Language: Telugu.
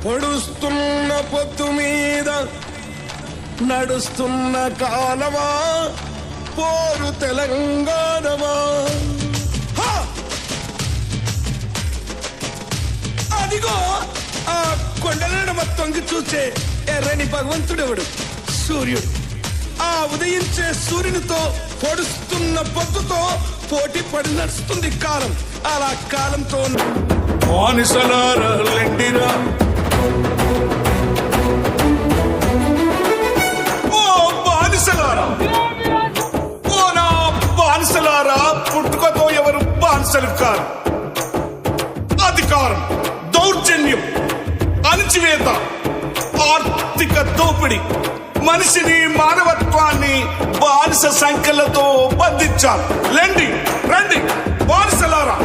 పొడుస్తున్న పొత్తు మీద నడుస్తున్న కాలమా పోరు తెలంగాణమా. అదిగో ఆ కొండల మొత్తంకి చూసే ఎర్రని భగవంతుడెవడు? సూర్యుడు. ఆ ఉదయించే సూర్యునితో పొడుస్తున్న పొద్దుతో పోటీ పడి నడుస్తుంది కాలం. అలా కాలంతో బానిసలారా లెండిరా, ఓ బానిసలారా, ఓ నా బానిసలారా. పుట్టుకతో ఎవరు బానిసలు కారు. అధికారం, దౌర్జన్యం, అణచివేత, ఆర్థిక దోపిడీ మనిషిని, మానవత్వాన్ని బానిస సంఖ్యలతో బంధించాలి. రండి బానిసలారా.